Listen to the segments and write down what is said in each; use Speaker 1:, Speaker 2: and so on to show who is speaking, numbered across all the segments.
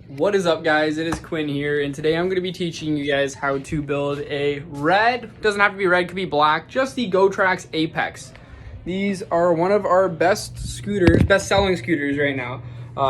Speaker 1: What is up, guys? It is Quinn here, and today I'm going to be teaching you guys how to build a red, doesn't have to be red, could be black, just the GoTrax Apex. These are one of our best selling scooters right now,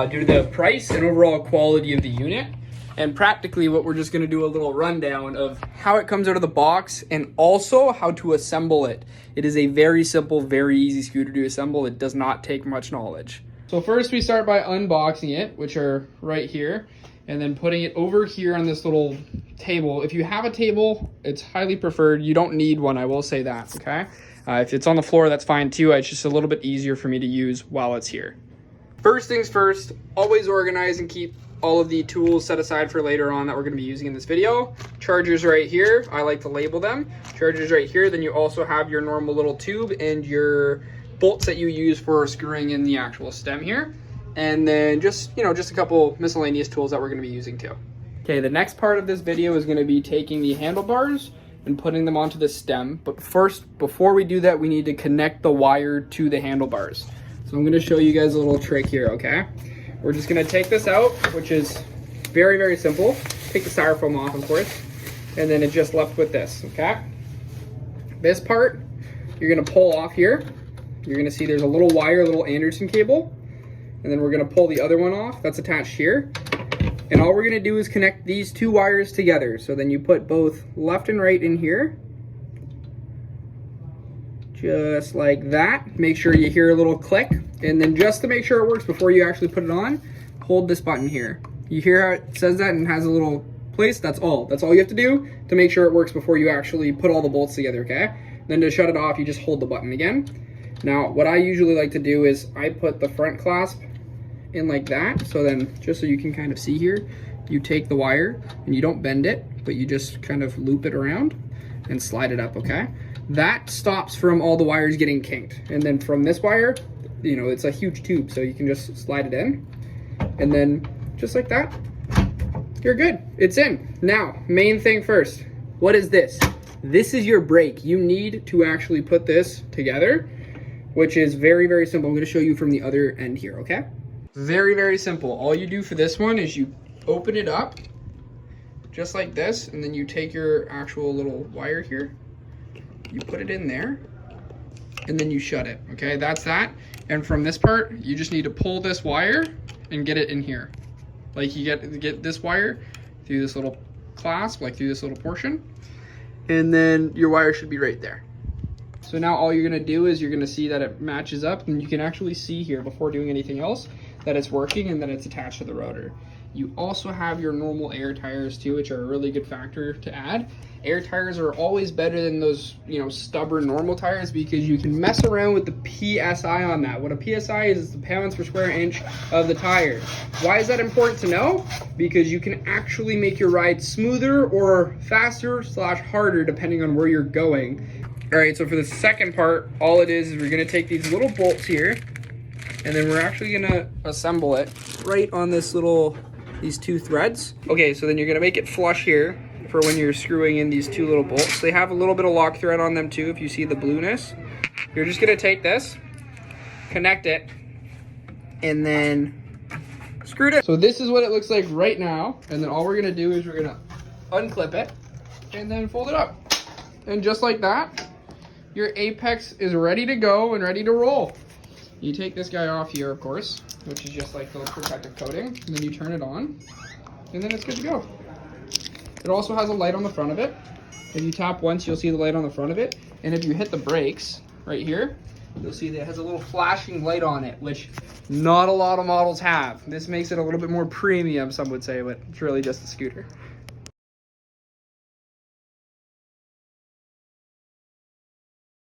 Speaker 1: due to the price and overall quality of the unit. And practically what we're just going to do a little rundown of how it comes out of the box and also how to assemble it. It is a very simple, very easy scooter to assemble. It does not take much knowledge. So first we start by unboxing it, which are right here, and then putting it over here on this little table. If you have a table, it's highly preferred. You don't need one, I will say that, okay? If it's on the floor, that's fine too. It's just a little bit easier for me to use while it's here. First things first, always organize and keep all of the tools set aside for later on that we're going to be using in this video. Chargers right here, I like to label them. Chargers right here, then you also have your normal little tube and your bolts that you use for screwing in the actual stem here. And then just a couple miscellaneous tools that we're going to be using too. Okay, the next part of this video is going to be taking the handlebars and putting them onto the stem. But first, before we do that, we need to connect the wire to the handlebars. So I'm going to show you guys a little trick here, okay? We're just going to take this out, which is very, very simple. Take the styrofoam off, of course. And then it's just left with this, okay? This part, you're going to pull off here. You're going to see there's a little wire, a little Anderson cable. And then we're going to pull the other one off that's attached here. And all we're going to do is connect these two wires together. So then you put both left and right in here. Just like that. Make sure you hear a little click. And then just to make sure it works before you actually put it on, hold this button here. You hear how it says that and has a little place? That's all. That's all you have to do to make sure it works before you actually put all the bolts together, okay? Then to shut it off, you just hold the button again. Now, what I usually like to do is I put the front clasp in like that. So then, just so you can kind of see here, you take the wire and you don't bend it, but you just kind of loop it around and slide it up, okay? That stops from all the wires getting kinked. And then from this wire, it's a huge tube, so you can just slide it in. And then, just like that, you're good. It's in. Now, main thing first. What is this? This is your brake. You need to actually put this together, which is very, very simple. I'm going to show you from the other end here, okay? Very, very simple. All you do for this one is you open it up just like this, and then you take your actual little wire here, you put it in there, and then you shut it, okay? That's that. And from this part, you just need to pull this wire and get it in here. Like you get this wire through this little clasp, like through this little portion, and then your wire should be right there. So now all you're gonna do is you're gonna see that it matches up, and you can actually see here before doing anything else that it's working and that it's attached to the rotor. You also have your normal air tires too, which are a really good factor to add. Air tires are always better than those, stubborn normal tires, because you can mess around with the PSI on that. What a PSI is the pounds per square inch of the tire. Why is that important to know? Because you can actually make your ride smoother or faster / harder depending on where you're going. All right, so for the second part, all it is we're gonna take these little bolts here, and then we're actually gonna assemble it right on these two threads. Okay, so then you're gonna make it flush here for when you're screwing in these two little bolts. They have a little bit of lock thread on them too, if you see the blueness. You're just gonna take this, connect it, and then screw it in. So this is what it looks like right now, and then all we're gonna do is we're gonna unclip it and then fold it up. And just like that, your Apex is ready to go and ready to roll. You take this guy off here, of course, which is just like the protective coating, and then you turn it on, and then it's good to go. It also has a light on the front of it. If you tap once, you'll see the light on the front of it. And if you hit the brakes right here, you'll see that it has a little flashing light on it, which not a lot of models have. This makes it a little bit more premium, some would say, but it's really just a scooter.